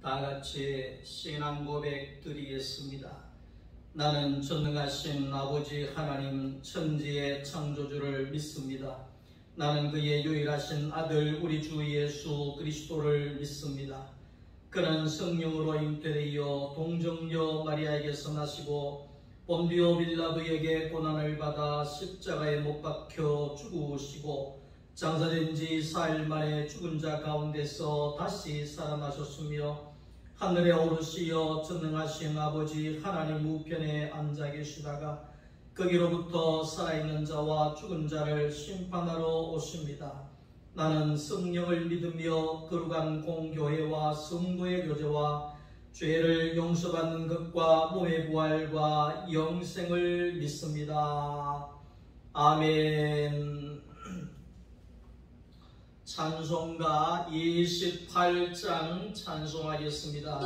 다 같이 신앙 고백 드리겠습니다. 나는 전능하신 아버지 하나님 천지의 창조주를 믿습니다. 나는 그의 유일하신 아들 우리 주 예수 그리스도를 믿습니다. 그는 성령으로 잉태되어 동정녀 마리아에게서 나시고 본디오 빌라도에게 고난을 받아 십자가에 못 박혀 죽으시고 장사된 지 4일 만에 죽은 자 가운데서 다시 살아나셨으며 하늘에 오르시어 전능하신 아버지 하나님 우편에 앉아 계시다가 거기로부터 살아있는 자와 죽은 자를 심판하러 오십니다. 나는 성령을 믿으며 거룩한 공교회와 성도의 교제와 죄를 용서받는 것과 몸의 부활과 영생을 믿습니다. 아멘. 찬송가 28장 찬송하겠습니다.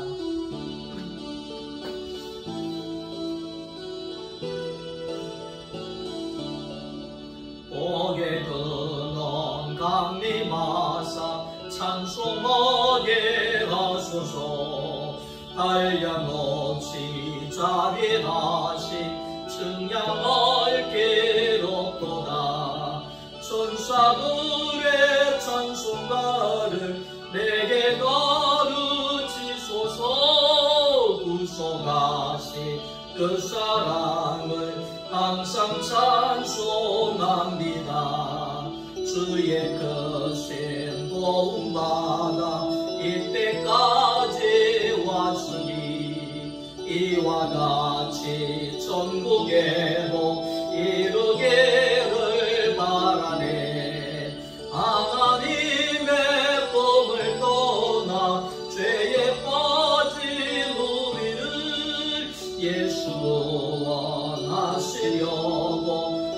고개 근원 강림하사 찬송하게 하소서. 한량없이 자비하시 증량할 길없도다. 천사들의 찬송가를 내게 가르치소서. 구속하시 그 사랑을 항상 찬송합니다. 주의 크신 도움받아 이때까지 왔으니 이와 같이 전국에 복 이루기를 바라네. 하나님의 법을 떠나 죄에 빠진 우리를 예수 원하시려고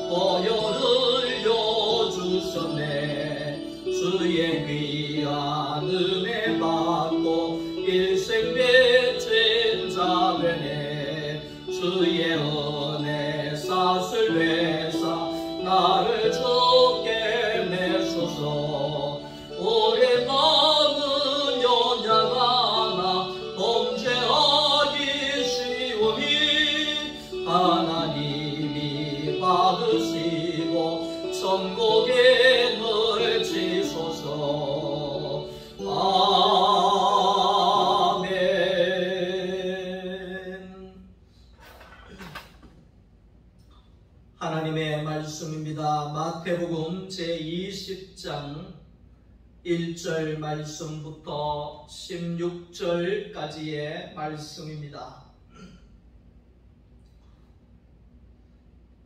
보혈을 여주셨네. 주의 귀한 은혜 받고 일생 맺힌 자되네. 주의 은혜 사슬 회사 나를 주께 내소서. 오래 남은 연약 하나 범죄하기 쉬우니 하나님이 받으시고 천국에 넣으시소서. 아멘. 하나님의 말씀입니다. 마태복음 제20장 1절 말씀부터 16절까지의 말씀입니다.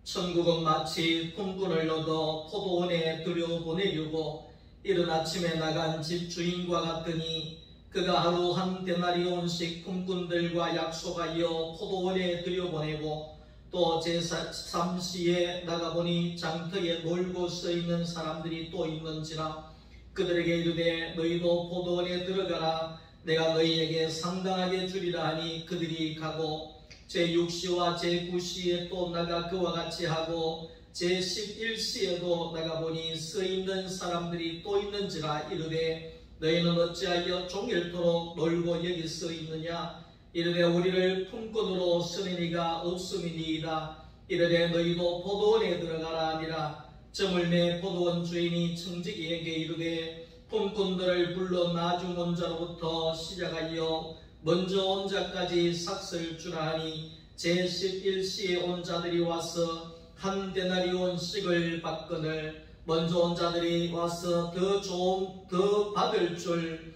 천국은 마치 품꾼을 얻어 포도원에 들여보내려고 이른 아침에 나간 집주인과 같으니 그가 하루 한 데나리온씩 품꾼들과 약속하여 포도원에 들여보내고 또 제3시에 나가보니 장터에 놀고 써있는 사람들이 또 있는지라 그들에게 이르되 너희도 포도원에 들어가라. 내가 너희에게 상당하게 주리라 하니 그들이 가고 제6시와 제9시에 또 나가 그와 같이 하고 제11시에도 나가보니 써있는 사람들이 또 있는지라 이르되 너희는 어찌하여 종일토록 놀고 여기 써있느냐. 이르되 우리를 품꾼으로 쓰는 이가 없음이니이다. 이르되 너희도 포도원에 들어가라 하니라. 저물매 포도원 주인이 청지기에게 이르되 품꾼들을 불러 나중 온 자로부터 시작하여 먼저 온 자까지 삭슬 주라 하니 제11시에 온 자들이 와서 한 데나리온씩을 받거늘 먼저 온 자들이 와서 더 받을 줄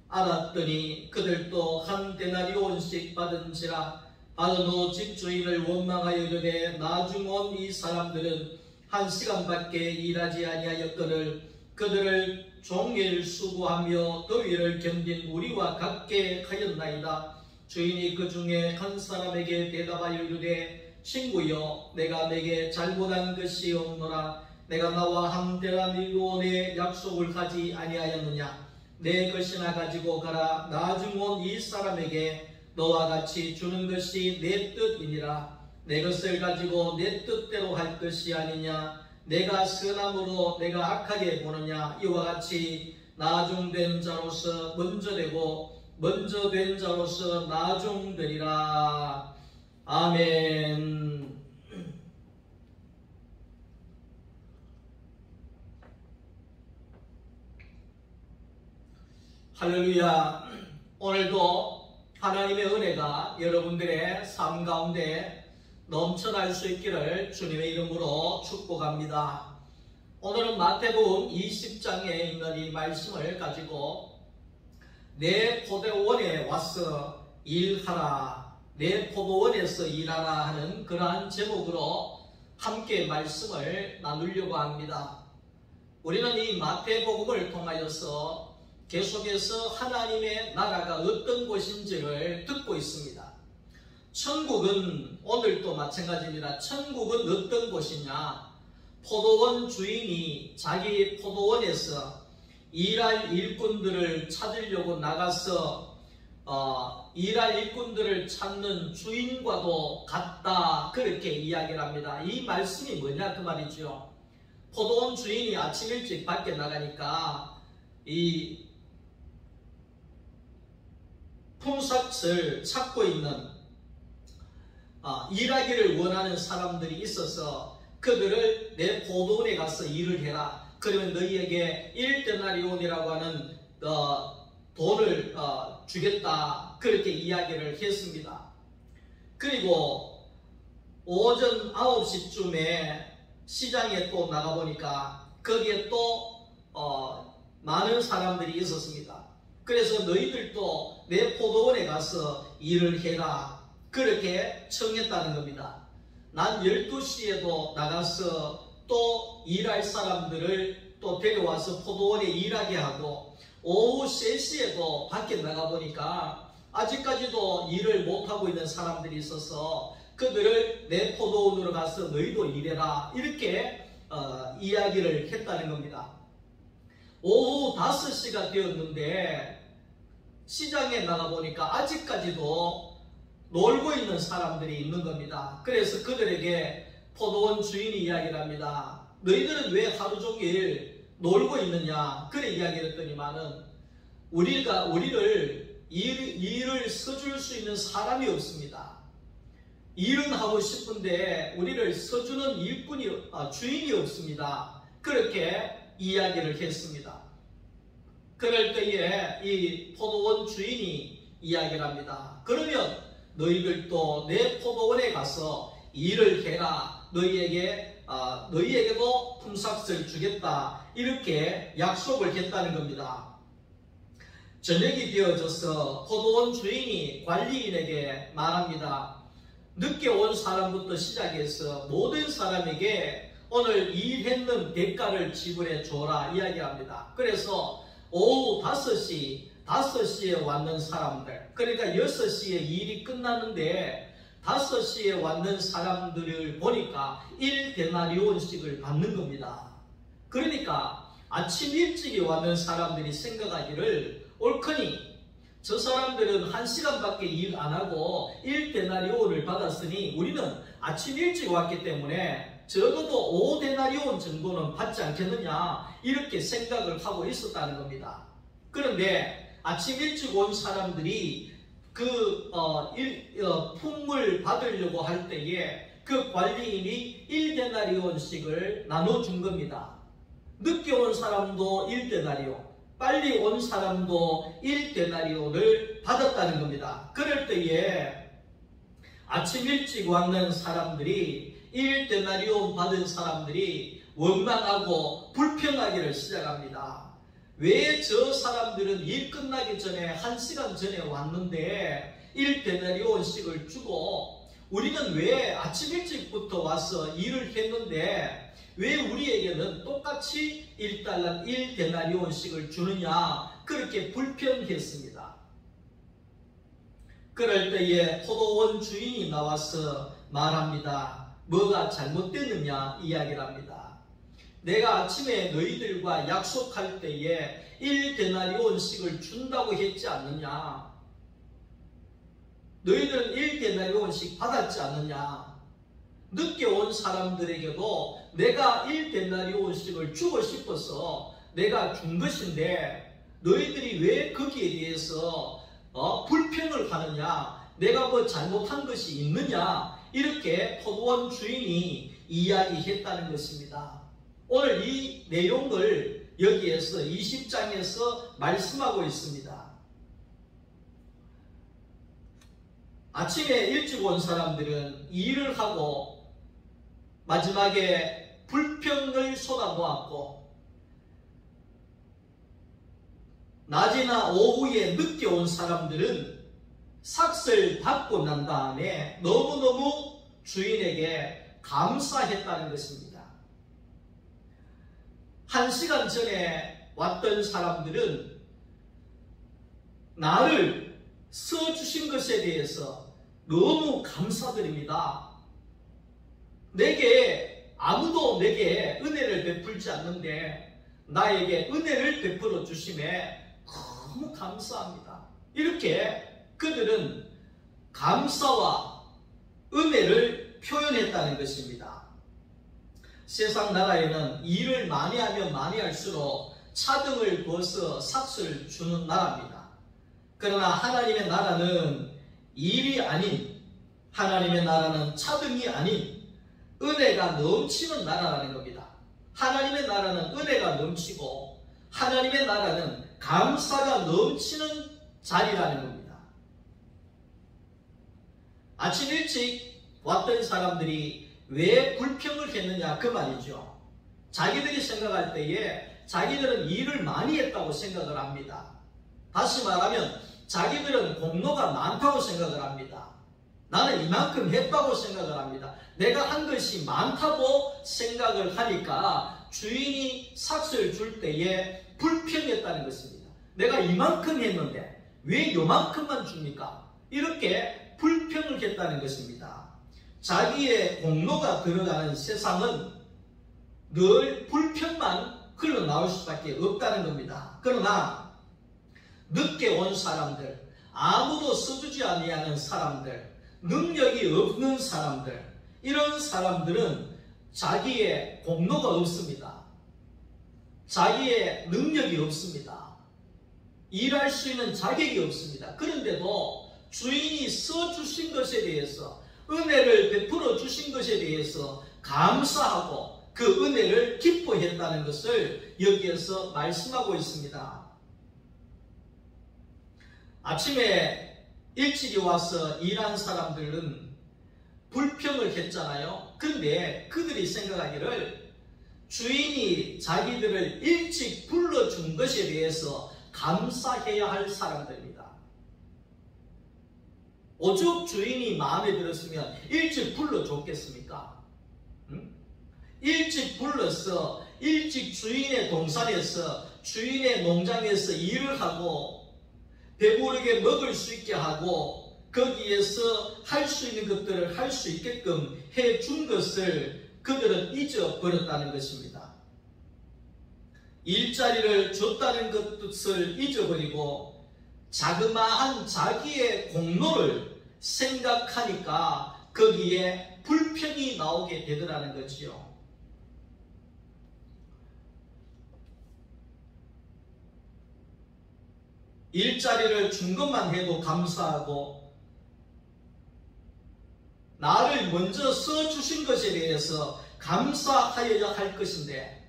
알았더니 그들도 한 데나리온씩 받은지라. 받은 후 집주인을 원망하여 이르되 나중 온 이 사람들은 1시간밖에 일하지 아니하였거늘 그들을 종일 수고하며 더위를 견딘 우리와 같게 하였나이다. 주인이 그 중에 한 사람에게 대답하여 이르되 친구여 내가 내게 잘못한 것이 없노라. 내가 나와 한 데나리온의 약속을 하지 아니하였느냐. 내 것이나 가지고 가라. 나중 온 이 사람에게 너와 같이 주는 것이 내 뜻이니라. 내 것을 가지고 내 뜻대로 할 것이 아니냐. 내가 선함으로 내가 악하게 보느냐. 이와 같이 나중된 자로서 먼저 되고 먼저 된 자로서 나중되리라. 아멘. 할렐루야. 오늘도 하나님의 은혜가 여러분들의 삶 가운데 넘쳐날 수 있기를 주님의 이름으로 축복합니다. 오늘은 마태복음 20장에 있는 이 말씀을 가지고 내 포도원에 와서 일하라, 내 포도원에서 일하라 하는 그러한 제목으로 함께 말씀을 나누려고 합니다. 우리는 이 마태복음을 통하여서 계속해서 하나님의 나라가 어떤 곳인지를 듣고 있습니다. 천국은 오늘도 마찬가지입니다. 천국은 어떤 곳이냐? 포도원 주인이 자기 포도원에서 일할 일꾼들을 찾으려고 나가서 일할 일꾼들을 찾는 주인과도 같다, 그렇게 이야기를 합니다. 이 말씀이 뭐냐 그 말이죠. 포도원 주인이 아침 일찍 밖에 나가니까 이 품삯을 찾고 있는 일하기를 원하는 사람들이 있어서 그들을 내 포도원에 가서 일을 해라. 그러면 너희에게 1데나리온이라고 하는 돈을 주겠다. 그렇게 이야기를 했습니다. 그리고 오전 9시쯤에 시장에 또 나가보니까 거기에 또 많은 사람들이 있었습니다. 그래서 너희들도 내 포도원에 가서 일을 해라. 그렇게 청했다는 겁니다. 난 12시에도 나가서 또 일할 사람들을 또 데려와서 포도원에 일하게 하고, 오후 3시에도 밖에 나가보니까 아직까지도 일을 못하고 있는 사람들이 있어서 그들을 내 포도원으로 가서 너희도 일해라. 이렇게 이야기를 했다는 겁니다. 오후 5시가 되었는데 시장에 나가보니까 아직까지도 놀고 있는 사람들이 있는 겁니다. 그래서 그들에게 포도원 주인이 이야기를 합니다. 너희들은 왜 하루 종일 놀고 있느냐? 그래 이야기를 했더니만은 우리를 일을 서줄 수 있는 사람이 없습니다. 일은 하고 싶은데 우리를 서주는 주인이 없습니다. 그렇게 이야기를 했습니다. 그럴 때에 이 포도원 주인이 이야기를 합니다. 그러면 너희들도 내 포도원에 가서 일을 해라. 너희에게도 품삯을 주겠다. 이렇게 약속을 했다는 겁니다. 저녁이 되어져서 포도원 주인이 관리인에게 말합니다. 늦게 온 사람부터 시작해서 모든 사람에게 오늘 일했는 대가를 지불해 줘라 이야기합니다. 그래서 오후 5시에 왔는 사람들, 그러니까 6시에 일이 끝났는데 5시에 왔는 사람들을 보니까 1데나리온씩을 받는 겁니다. 그러니까 아침 일찍이 왔는 사람들이 생각하기를 옳거니 저 사람들은 1시간밖에 일 안 하고 1데나리온을 받았으니 우리는 아침 일찍 왔기 때문에 적어도 5데나리온 정도는 받지 않겠느냐, 이렇게 생각을 하고 있었다는 겁니다. 그런데 아침 일찍 온 사람들이 그 품을 받으려고 할 때에 그 관리인이 1데나리온씩을 나눠준 겁니다. 늦게 온 사람도 1데나리온, 빨리 온 사람도 1데나리온을 받았다는 겁니다. 그럴 때에 아침 일찍 왔는 사람들이 1데나리온 받은 사람들이 원망하고 불평하기를 시작합니다. 왜 저 사람들은 일 끝나기 전에 1시간 전에 왔는데 1데나리온씩을 주고 우리는 왜 아침 일찍부터 와서 일을 했는데 왜 우리에게는 똑같이 1데나리온씩을 주느냐, 그렇게 불평했습니다. 그럴 때에 포도원 주인이 나와서 말합니다. 뭐가 잘못됐느냐 이야기를 합니다. 내가 아침에 너희들과 약속할 때에 1데나리온씩을 준다고 했지 않느냐? 너희들은 1데나리온씩 받았지 않느냐? 늦게 온 사람들에게도 내가 1데나리온씩을 주고 싶어서 내가 준 것인데 너희들이 왜 거기에 대해서 불평을 하느냐, 내가 뭐 잘못한 것이 있느냐, 이렇게 포도원 주인이 이야기했다는 것입니다. 오늘 이 내용을 여기에서 20장에서 말씀하고 있습니다. 아침에 일찍 온 사람들은 일을 하고 마지막에 불평을 쏟아놓았고, 낮이나 오후에 늦게 온 사람들은 삭슬 받고 난 다음에 너무너무 주인에게 감사했다는 것입니다. 1시간 전에 왔던 사람들은 나를 써주신 것에 대해서 너무 감사드립니다. 아무도 내게 은혜를 베풀지 않는데 나에게 은혜를 베풀어 주심에 너무 감사합니다. 이렇게 그들은 감사와 은혜를 표현했다는 것입니다. 세상 나라에는 일을 많이 하면 많이 할수록 차등을 두어서 삭슬을 주는 나라입니다. 그러나 하나님의 나라는 일이 아닌, 하나님의 나라는 차등이 아닌 은혜가 넘치는 나라라는 겁니다. 하나님의 나라는 은혜가 넘치고 하나님의 나라는 감사가 넘치는 자리라는 겁니다. 아침 일찍 왔던 사람들이 왜 불평을 했느냐, 그 말이죠. 자기들이 생각할 때에 자기들은 일을 많이 했다고 생각을 합니다. 다시 말하면 자기들은 공로가 많다고 생각을 합니다. 나는 이만큼 했다고 생각을 합니다. 내가 한 것이 많다고 생각을 하니까 주인이 삭슬 줄 때에 불평했다는 것입니다. 내가 이만큼 했는데 왜 요만큼만 줍니까? 이렇게 불평을 했다는 것입니다. 자기의 공로가 들어가는 세상은 늘 불평만 흘러나올 수밖에 없다는 겁니다. 그러나 늦게 온 사람들, 아무도 써주지 아니하는 사람들, 능력이 없는 사람들, 이런 사람들은 자기의 공로가 없습니다. 자기의 능력이 없습니다. 일할 수 있는 자격이 없습니다. 그런데도 주인이 써주신 것에 대해서, 은혜를 베풀어 주신 것에 대해서 감사하고 그 은혜를 기뻐했다는 것을 여기에서 말씀하고 있습니다. 아침에 일찍이 와서 일한 사람들은 불평을 했잖아요. 그런데 그들이 생각하기를 주인이 자기들을 일찍 불러준 것에 대해서 감사해야 할 사람들입니다. 오죽 주인이 마음에 들었으면 일찍 불러줬겠습니까? 일찍 불러서 일찍 주인의 동산에서, 주인의 농장에서 일을 하고 배부르게 먹을 수 있게 하고 거기에서 할 수 있는 것들을 할 수 있게끔 해준 것을 그들은 잊어버렸다는 것입니다. 일자리를 줬다는 것을 잊어버리고 자그마한 자기의 공로를 생각하니까 거기에 불평이 나오게 되더라는 거지요. 일자리를 준 것만 해도 감사하고 나를 먼저 써주신 것에 대해서 감사하여야 할 것인데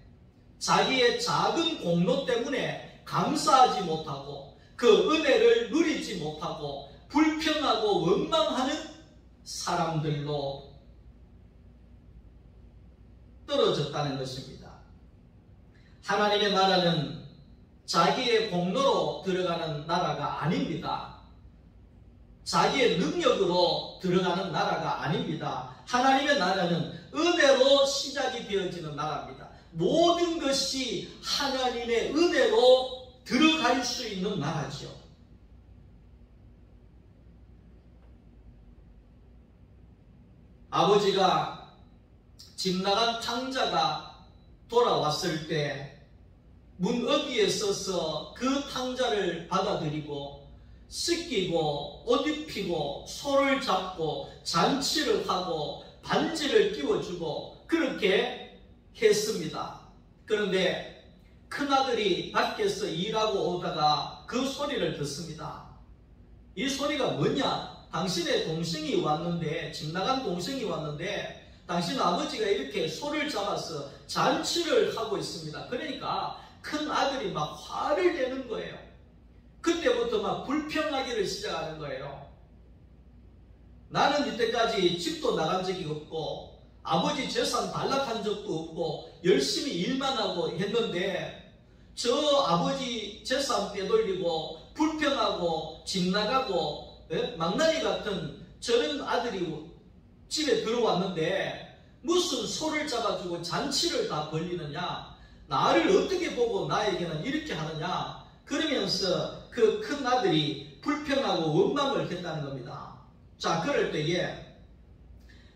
자기의 작은 공로 때문에 감사하지 못하고 그 은혜를 누리지 못하고 불평하고 원망하는 사람들로 떨어졌다는 것입니다. 하나님의 나라는 자기의 공로로 들어가는 나라가 아닙니다. 자기의 능력으로 들어가는 나라가 아닙니다. 하나님의 나라는 은혜로 시작이 되어지는 나라입니다. 모든 것이 하나님의 은혜로 들어갈 수 있는 나라죠. 아버지가 집 나간 탕자가 돌아왔을 때 문 어귀에 서서 그 탕자를 받아들이고 씻기고 옷 입히고 소를 잡고 잔치를 하고 반지를 끼워주고 그렇게 했습니다. 그런데 큰아들이 밖에서 일하고 오다가 그 소리를 듣습니다. 이 소리가 뭐냐? 당신의 동생이 왔는데, 집 나간 동생이 왔는데 당신 아버지가 이렇게 소를 잡아서 잔치를 하고 있습니다. 그러니까 큰 아들이 막 화를 내는 거예요. 그때부터 막 불평하기를 시작하는 거예요. 나는 이때까지 집도 나간 적이 없고 아버지 재산 단락한 적도 없고 열심히 일만 하고 했는데 저 아버지 재산 빼돌리고 불평하고 집 나가고 망나니 같은 저런 아들이 집에 들어왔는데 무슨 소를 잡아주고 잔치를 다 벌리느냐, 나를 어떻게 보고 나에게는 이렇게 하느냐, 그러면서 그 큰 아들이 불평하고 원망을 했다는 겁니다. 자, 그럴 때에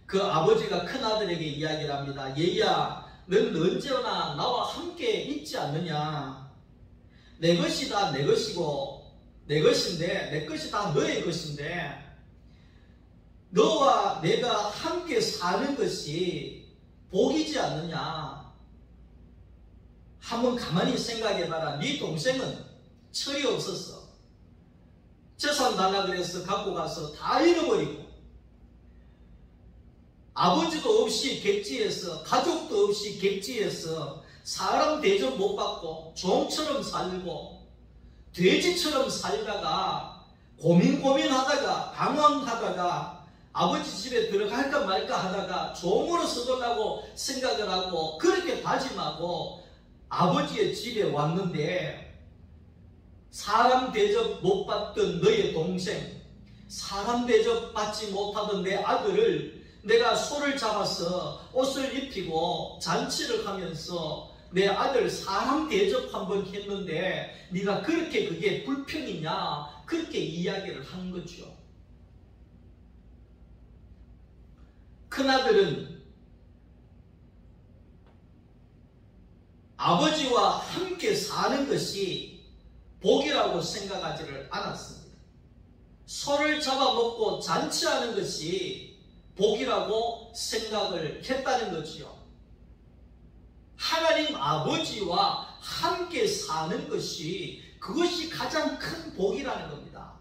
그 아버지가 큰 아들에게 이야기를 합니다. 얘야, 넌 언제나 나와 함께 있지 않느냐? 내 것이 다 내 것이고 내 것인데, 내 것이 다 너의 것인데 너와 내가 함께 사는 것이 복이지 않느냐? 한번 가만히 생각해봐라. 네 동생은 철이 없었어. 재산 달라 그래서 갖고 가서 다 잃어버리고, 아버지도 없이 객지에서, 가족도 없이 객지에서 사람 대접 못 받고 종처럼 살고 돼지처럼 살다가 고민하다가 방황하다가 아버지 집에 들어갈까 말까 하다가 종으로 써달라고 생각을 하고 그렇게 다짐하고 아버지의 집에 왔는데, 사람 대접 못 받던 너의 동생, 사람 대접 받지 못하던 내 아들을 내가 소를 잡아서 옷을 입히고 잔치를 하면서 내 아들 사람 대접 한번 했는데 네가 그렇게 그게 불평이냐, 그렇게 이야기를 하는 거죠. 큰아들은 아버지와 함께 사는 것이 복이라고 생각하지를 않았습니다. 소를 잡아먹고 잔치하는 것이 복이라고 생각을 했다는 거지요. 하나님 아버지와 함께 사는 것이, 그것이 가장 큰 복이라는 겁니다.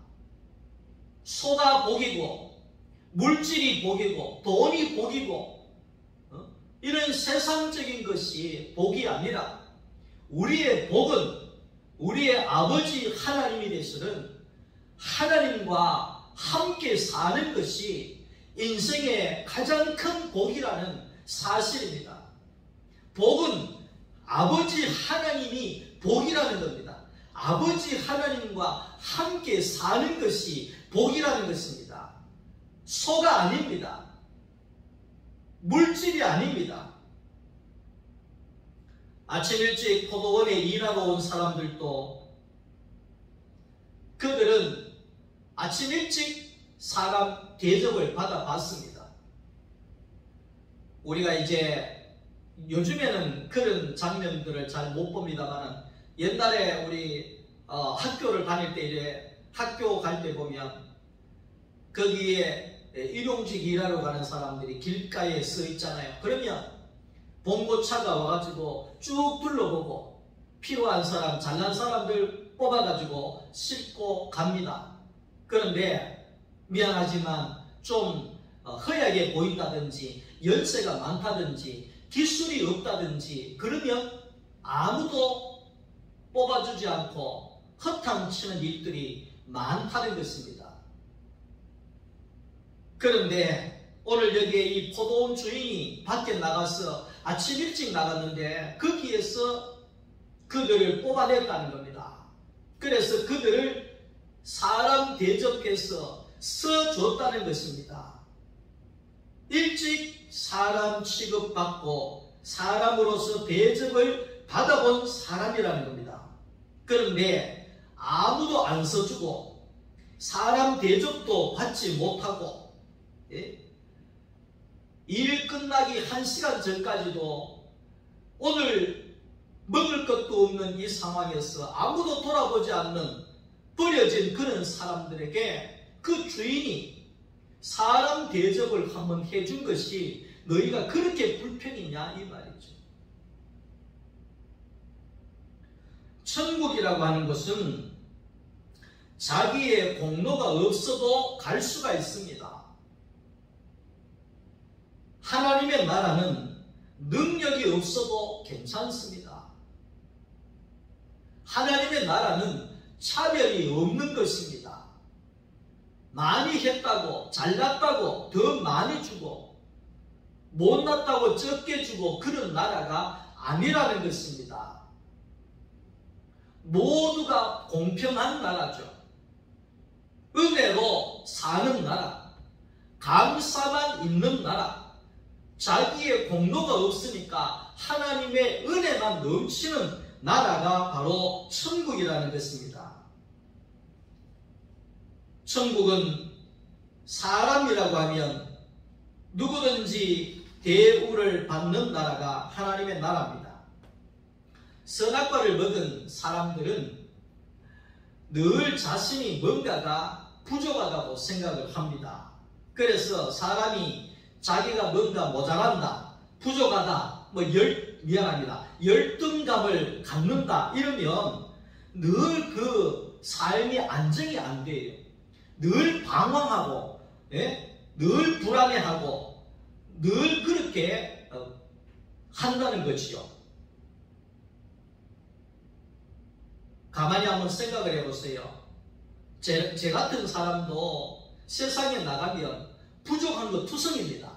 소가 복이고 물질이 복이고 돈이 복이고 이런 세상적인 것이 복이 아니라, 우리의 복은 우리의 아버지 하나님이 되시는 하나님과 함께 사는 것이 인생의 가장 큰 복이라는 사실입니다. 복은 아버지 하나님이 복이라는 겁니다. 아버지 하나님과 함께 사는 것이 복이라는 것입니다. 소가 아닙니다. 물질이 아닙니다. 아침 일찍 포도원에 일하러 온 사람들도, 그들은 아침 일찍 사람 대접을 받아봤습니다. 우리가 이제 요즘에는 그런 장면들을 잘 못 봅니다만, 옛날에 우리 학교를 다닐 때 이제 학교 갈 때 보면 거기에 일용직 일하러 가는 사람들이 길가에 서 있잖아요. 그러면 봉고차가 와가지고 쭉 둘러보고 필요한 사람, 잘난 사람들 뽑아가지고 싣고 갑니다. 그런데 미안하지만 좀 허약해 보인다든지 연세가 많다든지 기술이 없다든지 그러면 아무도 뽑아주지 않고 허탕치는 일들이 많다는 것입니다. 그런데 오늘 여기에 이 포도원 주인이 밖에 나가서 아침 일찍 나갔는데 거기에서 그들을 뽑아냈다는 겁니다. 그래서 그들을 사람 대접해서 써줬다는 것입니다. 일찍 사람 취급받고 사람으로서 대접을 받아본 사람이라는 겁니다. 그런데 아무도 안 써주고 사람 대접도 받지 못하고, 일 끝나기 1시간 전까지도 오늘 먹을 것도 없는 이 상황에서 아무도 돌아보지 않는 버려진 그런 사람들에게 그 주인이 사람 대접을 한번 해준 것이 너희가 그렇게 불평이냐 이 말이죠. 천국이라고 하는 것은 자기의 공로가 없어도 갈 수가 있습니다. 하나님의 나라는 능력이 없어도 괜찮습니다. 하나님의 나라는 차별이 없는 것입니다. 많이 했다고, 잘났다고 더 많이 주고, 못났다고 적게 주고 그런 나라가 아니라는 것입니다. 모두가 공평한 나라죠. 은혜로 사는 나라, 감사만 있는 나라, 자기의 공로가 없으니까 하나님의 은혜만 넘치는 나라가 바로 천국이라는 것입니다. 천국은 사람이라고 하면 누구든지 대우를 받는 나라가 하나님의 나라입니다. 선악과를 먹은 사람들은 늘 자신이 뭔가가 부족하다고 생각을 합니다. 그래서 사람이 자기가 뭔가 모자란다, 부족하다, 열등감을 갖는다 이러면 늘 그 삶이 안정이 안 돼요. 늘 방황하고, 늘 불안해하고, 늘 그렇게 한다는 것이요. 가만히 한번 생각을 해보세요. 제 같은 사람도 세상에 나가면 부족한 거 투성입니다.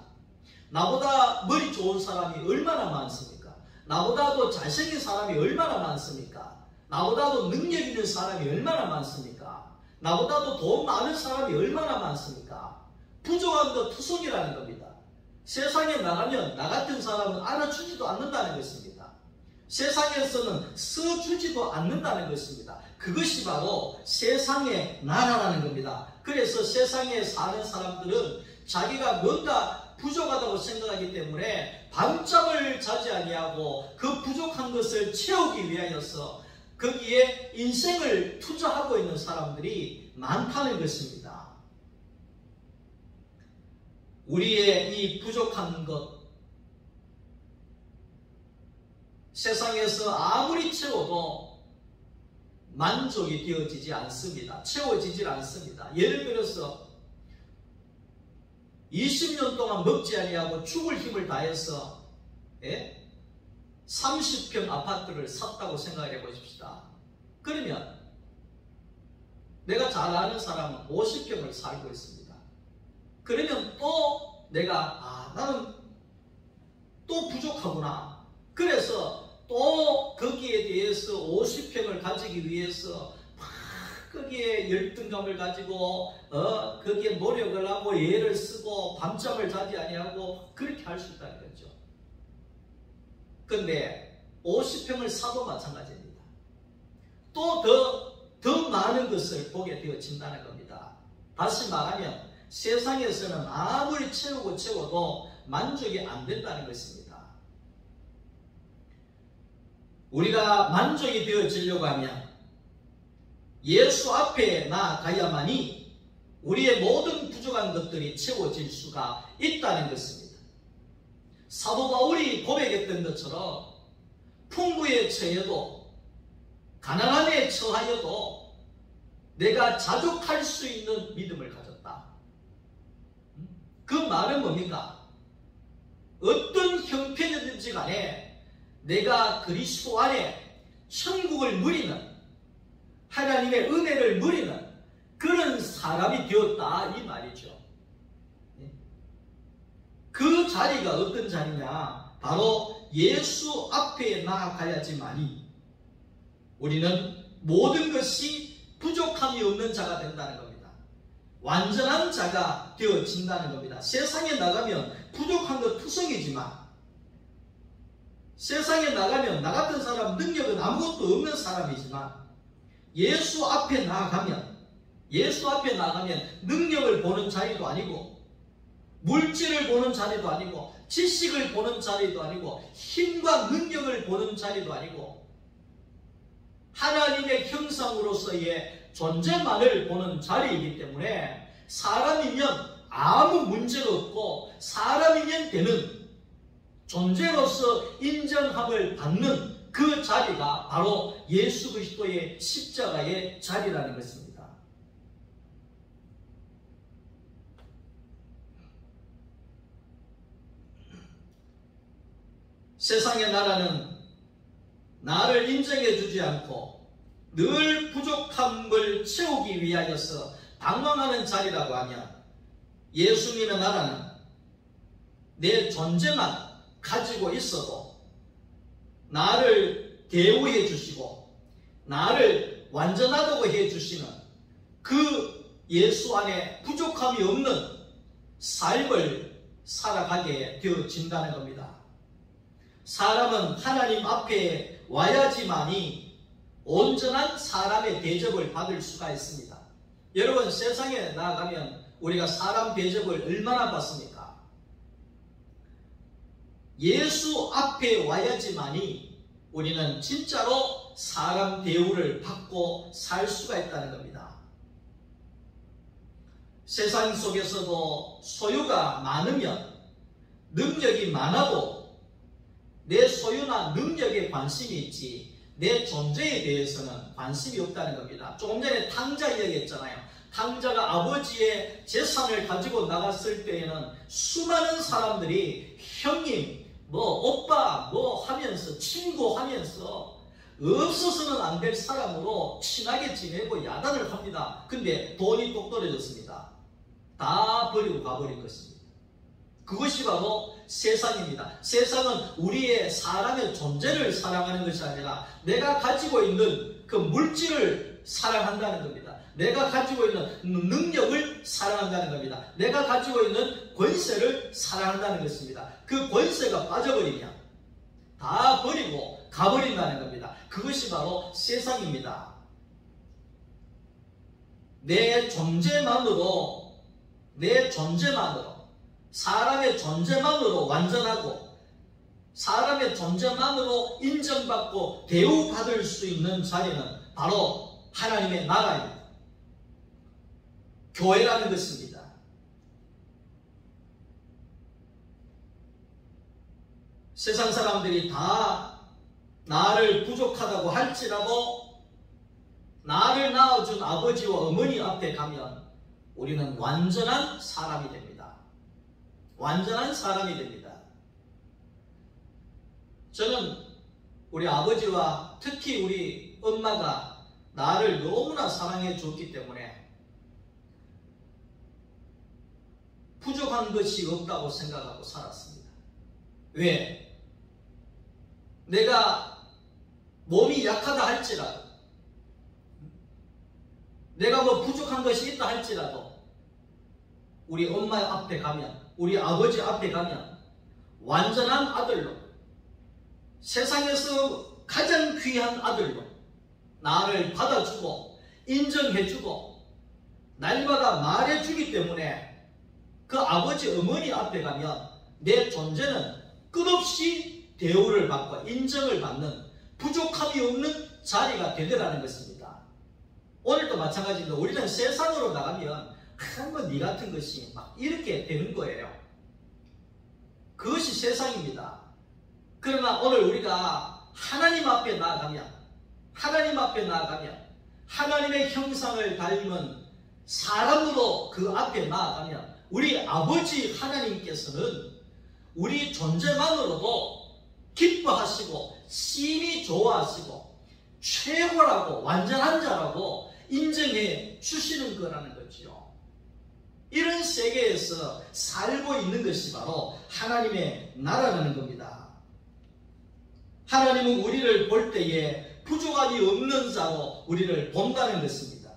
나보다 머리 좋은 사람이 얼마나 많습니까? 나보다도 잘생긴 사람이 얼마나 많습니까? 나보다도 능력 있는 사람이 얼마나 많습니까? 나보다도 돈 많은 사람이 얼마나 많습니까? 부족한 거 투성이라는 겁니다. 세상에 나가면 나 같은 사람은 알아주지도 않는다는 것입니다. 세상에서는 써주지도 않는다는 것입니다. 그것이 바로 세상의 나라라는 겁니다. 그래서 세상에 사는 사람들은 자기가 뭔가 부족하다고 생각하기 때문에 밤잠을 자지 아니하고 그 부족한 것을 채우기 위하여서 거기에 인생을 투자하고 있는 사람들이 많다는 것입니다. 우리의 이 부족한 것, 세상에서 아무리 채워도 만족이 되어지지 않습니다. 채워지질 않습니다. 예를 들어서 20년 동안 먹지 아니하고 죽을 힘을 다해서 30평 아파트를 샀다고 생각해 보십시다. 그러면 내가 잘 아는 사람은 50평을 살고 있습니다. 그러면 또 내가 나는 또 부족하구나. 그래서 또 거기에 대해서 50평을 가지기 위해서 막 거기에 열등감을 가지고 거기에 노력을 하고 애를 쓰고 밤잠을 자지 아니하고 그렇게 할 수 있다는 거죠. 근데 50평을 사도 마찬가지입니다. 또 더 많은 것을 보게 되어진다는 겁니다. 다시 말하면 세상에서는 아무리 채워도 만족이 안 된다는 것입니다. 우리가 만족이 되어지려고 하면 예수 앞에 나아가야만이 우리의 모든 부족한 것들이 채워질 수가 있다는 것입니다. 사도 바울이 고백했던 것처럼 풍부에 처해도 가난함에 처하여도 내가 자족할 수 있는 믿음을 가졌다. 그 말은 뭡니까? 어떤 형편이든지 간에 내가 그리스도 안에 천국을 누리는, 하나님의 은혜를 누리는 그런 사람이 되었다 이 말이죠. 그 자리가 어떤 자리냐? 바로 예수 앞에 나아가야지만이 우리는 모든 것이 부족함이 없는 자가 된다는 겁니다. 완전한 자가 되어진다는 겁니다. 세상에 나가면 부족한 것 투성이지만, 세상에 나가면 나 같은 사람 능력은 아무것도 없는 사람이지만, 예수 앞에 나아가면 능력을 보는 자리도 아니고, 물질을 보는 자리도 아니고, 지식을 보는 자리도 아니고, 힘과 능력을 보는 자리도 아니고, 하나님의 형상으로서의 존재만을 보는 자리이기 때문에 사람이면 아무 문제가 없고 사람이면 되는 존재로서 인정함을 받는 그 자리가 바로 예수 그리스도의 십자가의 자리라는 것입니다. 세상의 나라는 나를 인정해 주지 않고 늘 부족함을 채우기 위하여서 방황하는 자리라고 하면, 예수님의 나라는 내 존재만 가지고 있어도 나를 대우해 주시고 나를 완전하다고 해 주시는 그 예수 안에 부족함이 없는 삶을 살아가게 되어진다는 겁니다. 사람은 하나님 앞에 와야지만이 온전한 사람의 대접을 받을 수가 있습니다. 여러분, 세상에 나아가면 우리가 사람 대접을 얼마나 받습니까? 예수 앞에 와야지만이 우리는 진짜로 사람 대우를 받고 살 수가 있다는 겁니다. 세상 속에서도 소유가 많으면, 능력이 많아도 내 소유나 능력에 관심이 있지 내 존재에 대해서는 관심이 없다는 겁니다. 조금 전에 탕자 이야기했잖아요. 탕자가 아버지의 재산을 가지고 나갔을 때에는 수많은 사람들이 형님, 오빠, 하면서, 친구 하면서 없어서는 안 될 사람으로 친하게 지내고 야단을 합니다. 근데 돈이 똑 떨어졌습니다. 다 버리고 가버린 것입니다. 그것이 바로 세상입니다. 세상은 우리의 사람의 존재를 사랑하는 것이 아니라 내가 가지고 있는 그 물질을 사랑한다는 겁니다. 내가 가지고 있는 능력을 사랑한다는 겁니다. 내가 가지고 있는 권세를 사랑한다는 것입니다. 그 권세가 빠져버리면 다 버리고 가버린다는 겁니다. 그것이 바로 세상입니다. 내 존재만으로, 사람의 존재만으로 완전하고 사람의 존재만으로 인정받고 대우받을 수 있는 자리는 바로 하나님의 나라입니다. 교회라는 것입니다. 세상 사람들이 다 나를 부족하다고 할지라도 나를 낳아준 아버지와 어머니 앞에 가면 우리는 완전한 사람이 됩니다. 완전한 사람이 됩니다. 저는 우리 아버지와 특히 우리 엄마가 나를 너무나 사랑해 줬기 때문에 부족한 것이 없다고 생각하고 살았습니다. 왜? 내가 몸이 약하다 할지라도, 내가 부족한 것이 있다 할지라도 우리 엄마 앞에 가면, 우리 아버지 앞에 가면 완전한 아들로, 세상에서 가장 귀한 아들로 나를 받아주고 인정해주고 날마다 말해주기 때문에 그 아버지 어머니 앞에 가면 내 존재는 끝없이 대우를 받고 인정을 받는 부족함이 없는 자리가 되더라는 것입니다. 오늘도 마찬가지입니다. 우리는 세상으로 나가면 네 같은 것이 막 이렇게 되는 거예요. 그것이 세상입니다. 그러나 오늘 우리가 하나님 앞에 나아가면 하나님의 형상을 닮은 사람으로 그 앞에 나아가면 우리 아버지 하나님께서는 우리 존재만으로도 기뻐하시고 심히 좋아하시고 최고라고, 완전한 자라고 인정해 주시는 거라는 거지요. 이런 세계에서 살고 있는 것이 바로 하나님의 나라라는 겁니다. 하나님은 우리를 볼 때에 부족함이 없는 자로 우리를 본다는 것입니다.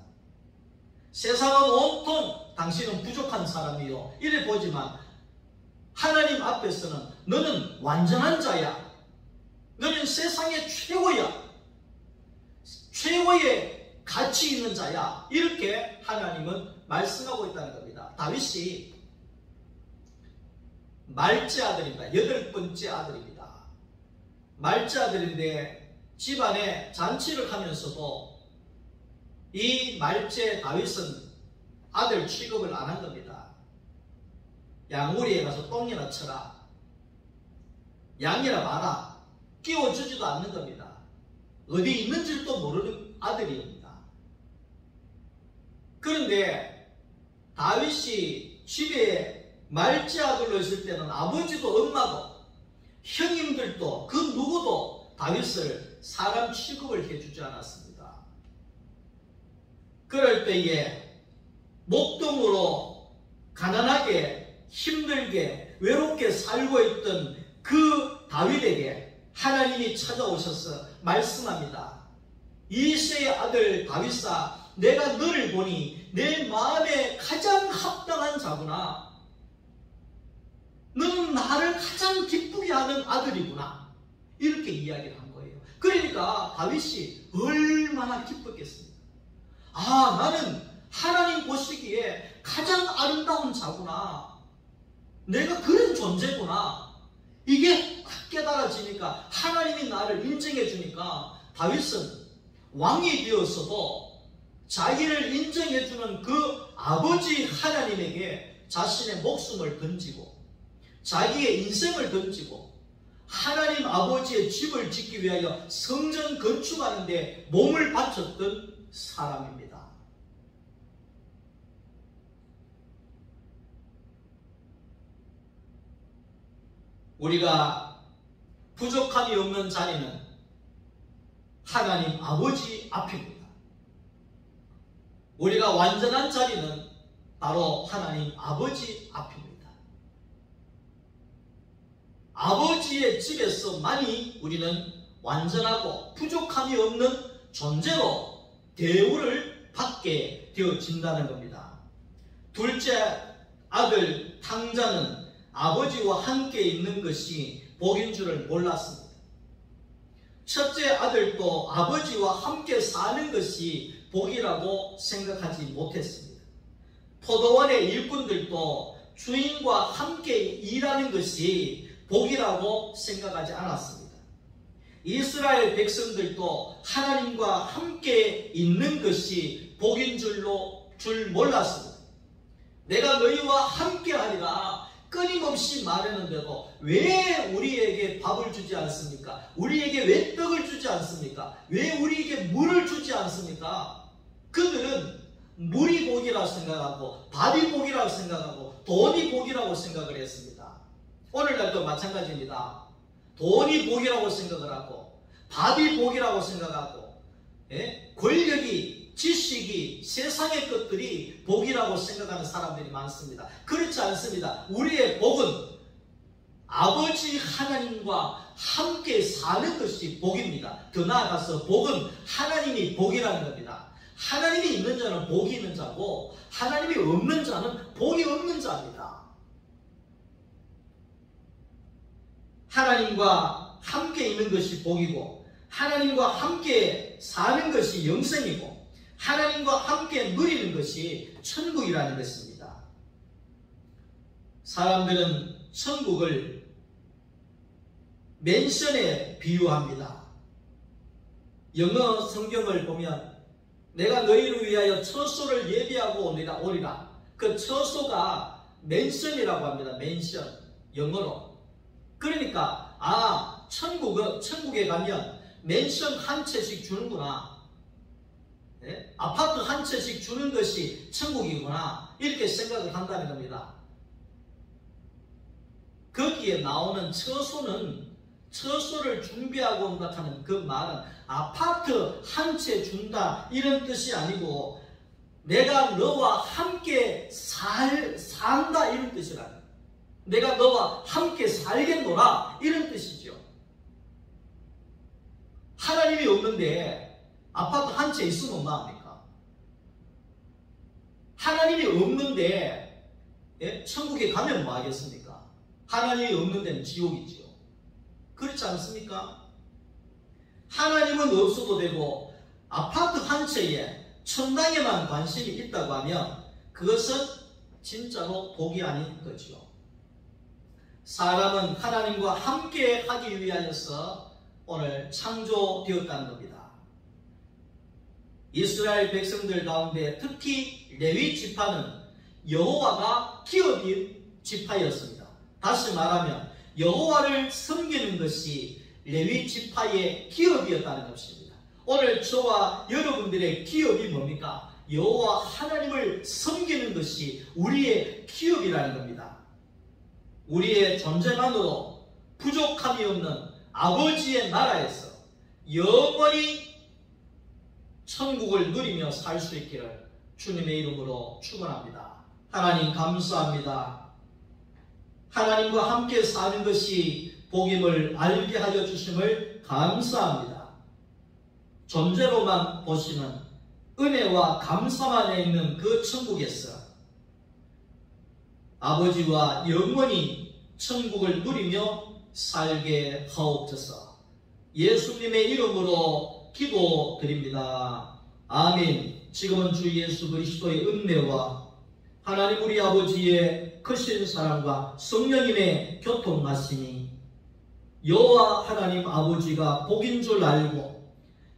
세상은 온통 당신은 부족한 사람이요 이래 보지만 하나님 앞에서는 너는 완전한 자야. 너는 세상의 최고야. 최고의 가치 있는 자야. 이렇게 하나님은 말씀하고 있다는 겁니다. 다윗이 말째 아들입니다. 8번째 아들입니다. 말째 아들인데 집안에 잔치를 하면서도 이 말째 다윗은 아들 취급을 안 한 겁니다. 양우리에 가서 똥이나 쳐라, 양이나 봐라, 끼워주지도 않는 겁니다. 어디 있는지도 모르는 아들입니다. 그런데 다윗이 집에 말째 아들로 있을 때는 아버지도 엄마도 형님들도 그 누구도 다윗을 사람 취급을 해주지 않았습니다. 그럴 때에 목동으로 가난하게 힘들게 외롭게 살고 있던 그 다윗에게 하나님이 찾아오셔서 말씀합니다. 이새의 아들 다윗아, 내가 너를 보니 내 마음에 가장 합당한 자구나. 너는 나를 가장 기쁘게 하는 아들이구나. 이렇게 이야기를 한 거예요. 그러니까 다윗이 얼마나 기뻤겠습니까? 아, 나는 하나님 보시기에 가장 아름다운 자구나. 내가 그런 존재구나. 이게 딱 깨달아지니까 하나님이 나를 인정해 주니까 다윗은 왕이 되었어도 자기를 인정해 주는 그 아버지 하나님에게 자신의 목숨을 던지고 자기의 인생을 던지고 하나님 아버지의 집을 짓기 위하여 성전 건축하는 데 몸을 바쳤던 사람입니다. 우리가 부족함이 없는 자리는 하나님 아버지 앞입니다. 우리가 완전한 자리는 바로 하나님 아버지 앞입니다. 아버지의 집에서만이 우리는 완전하고 부족함이 없는 존재로 대우를 받게 되어진다는 겁니다. 둘째 아들 탕자는 아버지와 함께 있는 것이 복인 줄을 몰랐습니다. 첫째 아들도 아버지와 함께 사는 것이 복이라고 생각하지 못했습니다. 포도원의 일꾼들도 주인과 함께 일하는 것이 복이라고 생각하지 않았습니다. 이스라엘 백성들도 하나님과 함께 있는 것이 복인 줄 몰랐습니다. 내가 너희와 함께 하리라 끊임없이 말했는데도 왜 우리에게 밥을 주지 않습니까? 우리에게 왜 떡을 주지 않습니까? 왜 우리에게 물을 주지 않습니까? 그들은 물이 복이라고 생각하고 밥이 복이라고 생각하고 돈이 복이라고 생각을 했습니다. 오늘날도 마찬가지입니다. 돈이 복이라고 생각을 하고 밥이 복이라고 생각하고 권력이 지식이 세상의 것들이 복이라고 생각하는 사람들이 많습니다. 그렇지 않습니다. 우리의 복은 아버지 하나님과 함께 사는 것이 복입니다. 더 나아가서 복은 하나님이 복이라는 겁니다. 하나님이 있는 자는 복이 있는 자고 하나님이 없는 자는 복이 없는 자입니다. 하나님과 함께 있는 것이 복이고 하나님과 함께 사는 것이 영생이고 하나님과 함께 누리는 것이 천국이라는 것입니다. 사람들은 천국을 맨션에 비유합니다. 영어 성경을 보면 내가 너희를 위하여 처소를 예비하고 오리라. 그 처소가 맨션이라고 합니다. 맨션 영어로. 그러니까 천국에 가면 맨션 한 채씩 주는구나. 아파트 한 채씩 주는 것이 천국이구나. 이렇게 생각을 한다는 겁니다. 거기에 나오는 처소를 준비하고 온다 하는 그 말은 아파트 한 채 준다 이런 뜻이 아니고 내가 너와 함께 산다 이런 뜻이라. 내가 너와 함께 살겠노라 이런 뜻이죠. 하나님이 없는데 아파트 한 채 있으면 뭐합니까? 하나님이 없는데 천국에 가면 뭐 하겠습니까? 하나님이 없는 데는 지옥이죠. 그렇지 않습니까? 하나님은 없어도 되고 아파트 한 채에 천당에만 관심이 있다고 하면 그것은 진짜로 복이 아닌 거죠. 사람은 하나님과 함께 하기 위하여서 오늘 창조되었다는 겁니다. 이스라엘 백성들 가운데 특히 레위 지파는 여호와가 기업인 지파였습니다. 다시 말하면 여호와를 섬기는 것이 레위 지파의 기업이었다는 것입니다. 오늘 저와 여러분들의 기업이 뭡니까? 여호와 하나님을 섬기는 것이 우리의 기업이라는 겁니다. 우리의 존재만으로 부족함이 없는 아버지의 나라에서 영원히 천국을 누리며 살 수 있기를 주님의 이름으로 축원합니다. 하나님 감사합니다. 하나님과 함께 사는 것이 복임을 알게 하여 주심을 감사합니다. 존재로만 보시는 은혜와 감사만에 있는 그 천국에서 아버지와 영원히 천국을 누리며 살게 하옵소서. 예수님의 이름으로 기도드립니다. 아멘. 지금은 주 예수 그리스도의 은혜와 하나님 우리 아버지의 크신 사랑과 성령님의 교통하심이 여호와 하나님 아버지가 복인 줄 알고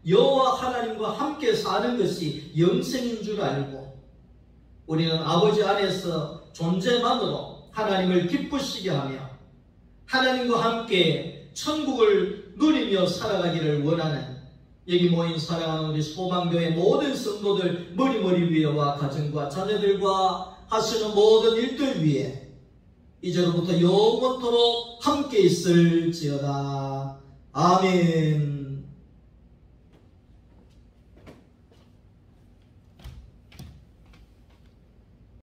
여호와 하나님과 함께 사는 것이 영생인 줄 알고 우리는 아버지 안에서 존재만으로 하나님을 기쁘시게 하며 하나님과 함께 천국을 누리며 살아가기를 원하는 여기 모인 사랑하는 우리 소망교회 모든 성도들 머리머리 위에와 가정과 자녀들과 하시는 모든 일들 위에 이제로부터 영원토록 함께 있을지어다. 아멘.